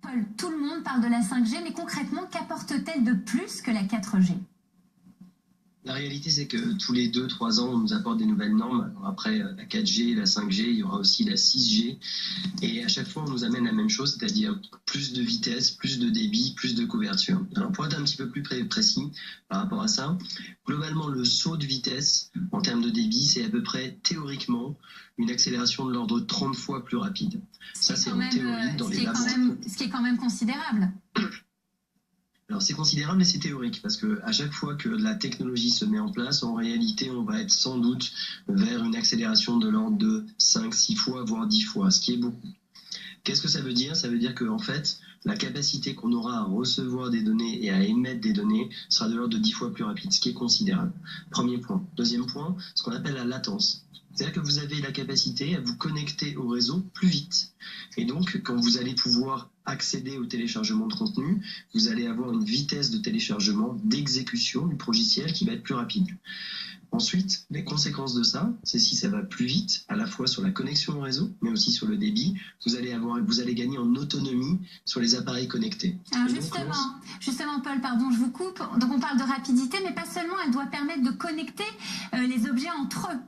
Paul, tout le monde parle de la 5G, mais concrètement, qu'apporte-t-elle de plus que la 4G? La réalité, c'est que tous les 2-3 ans, on nous apporte des nouvelles normes. Alors après la 4G, la 5G, il y aura aussi la 6G. Et à chaque fois, on nous amène la même chose, c'est-à-dire plus de vitesse, plus de débit, plus de couverture. Alors pour être un petit peu plus précis par rapport à ça, globalement, le saut de vitesse en termes de débit, c'est à peu près théoriquement une accélération de l'ordre de 30 fois plus rapide. Ça, c'est en théorie dans les labos. Ce qui est quand même considérable. Alors c'est considérable, mais c'est théorique, parce que à chaque fois que la technologie se met en place, en réalité, on va être sans doute vers une accélération de l'ordre de 5-6 fois, voire 10 fois, ce qui est beaucoup. Qu'est-ce que ça veut dire? Ça veut dire qu'en fait, la capacité qu'on aura à recevoir des données et à émettre des données sera de l'ordre de 10 fois plus rapide, ce qui est considérable. Premier point. Deuxième point, ce qu'on appelle la latence. C'est-à-dire que vous avez la capacité à vous connecter au réseau plus vite. Et donc, quand vous allez pouvoir accéder au téléchargement de contenu, vous allez avoir une vitesse de téléchargement, d'exécution du logiciel qui va être plus rapide. Ensuite, les conséquences de ça, c'est si ça va plus vite, à la fois sur la connexion au réseau, mais aussi sur le débit, vous allez gagner en autonomie sur les appareils connectés. Alors justement, Paul, pardon, je vous coupe. Donc on parle de rapidité, mais pas seulement, elle doit permettre de connecter les objets entre eux.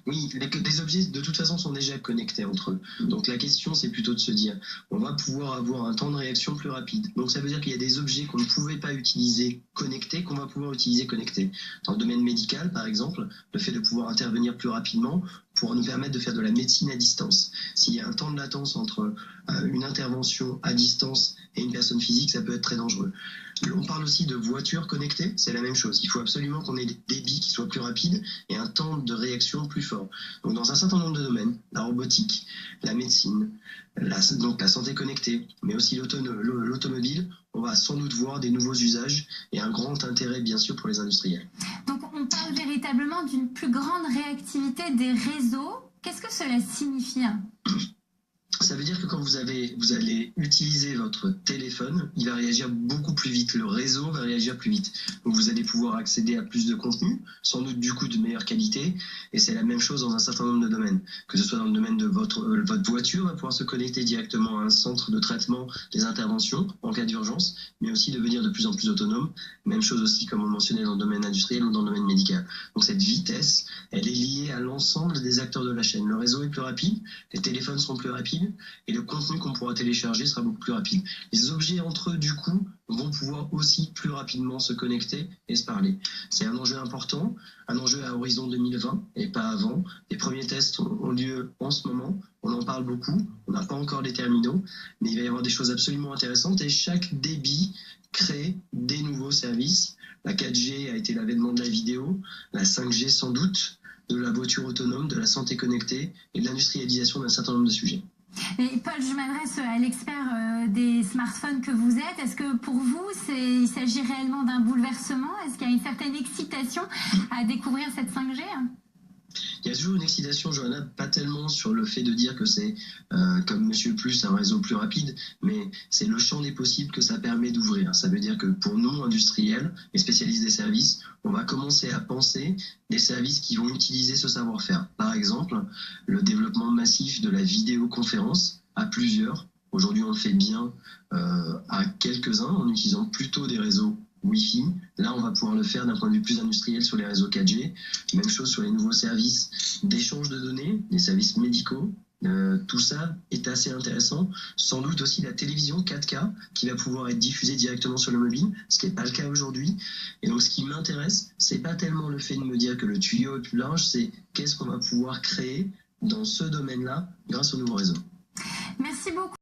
Oui, les objets de toute façon sont déjà connectés entre eux. Donc la question, c'est plutôt de se dire, on va pouvoir avoir un temps de réaction plus rapide. Donc ça veut dire qu'il y a des objets qu'on ne pouvait pas utiliser connectés, qu'on va pouvoir utiliser connectés. Dans le domaine médical, par exemple, le fait de pouvoir intervenir plus rapidement pourra nous permettre de faire de la médecine à distance. S'il y a un temps de latence entre une intervention à distance et une personne physique, ça peut être très dangereux. On parle aussi de voitures connectées, c'est la même chose. Il faut absolument qu'on ait des débits qui soient plus rapides et un temps de réaction plus fort. Donc dans un certain nombre de domaines, la robotique, la médecine, donc la santé connectée, mais aussi l'automobile, on va sans doute voir des nouveaux usages et un grand intérêt bien sûr pour les industriels. Donc on parle véritablement d'une plus grande réactivité des réseaux. Qu'est-ce que cela signifie? Ça veut dire que quand vous allez utiliser votre téléphone, il va réagir beaucoup plus vite. Le réseau va réagir plus vite. Donc vous allez pouvoir accéder à plus de contenu, sans doute du coup de meilleure qualité. Et c'est la même chose dans un certain nombre de domaines. Que ce soit dans le domaine de votre voiture, va pouvoir se connecter directement à un centre de traitement des interventions en cas d'urgence, mais aussi devenir de plus en plus autonome. Même chose aussi, comme on mentionnait, dans le domaine industriel ou dans le domaine médical. Donc cette vitesse, elle est liée à l'ensemble des acteurs de la chaîne. Le réseau est plus rapide, les téléphones seront plus rapides, et le contenu qu'on pourra télécharger sera beaucoup plus rapide. Les objets entre eux, du coup, vont pouvoir aussi plus rapidement se connecter et se parler. C'est un enjeu important, un enjeu à horizon 2020 et pas avant. Les premiers tests ont lieu en ce moment, on en parle beaucoup, on n'a pas encore les terminaux, mais il va y avoir des choses absolument intéressantes et chaque débit crée des nouveaux services. La 4G a été l'avènement de la vidéo, la 5G sans doute, de la voiture autonome, de la santé connectée et de l'industrialisation d'un certain nombre de sujets. Et Paul, je m'adresse à l'expert des smartphones que vous êtes. Est-ce que pour vous, il s'agit réellement d'un bouleversement? Est-ce qu'il y a une certaine excitation à découvrir cette 5G? Il y a toujours une excitation, Johanna, pas tellement sur le fait de dire que c'est, comme Monsieur Plus, un réseau plus rapide, mais c'est le champ des possibles que ça permet d'ouvrir. Ça veut dire que pour nous, industriels et spécialistes des services, on va commencer à penser des services qui vont utiliser ce savoir-faire. Par exemple, le développement massif de la vidéoconférence à plusieurs. Aujourd'hui, on le fait bien à quelques-uns en utilisant plutôt des réseaux Wi-Fi. Là, on va pouvoir le faire d'un point de vue plus industriel sur les réseaux 4G. Même chose sur les nouveaux services d'échange de données, les services médicaux. Tout ça est assez intéressant. Sans doute aussi la télévision 4K qui va pouvoir être diffusée directement sur le mobile, ce qui n'est pas le cas aujourd'hui. Et donc, ce qui m'intéresse, c'est pas tellement le fait de me dire que le tuyau est plus large, c'est qu'est-ce qu'on va pouvoir créer dans ce domaine-là grâce au nouveau réseau. Merci beaucoup.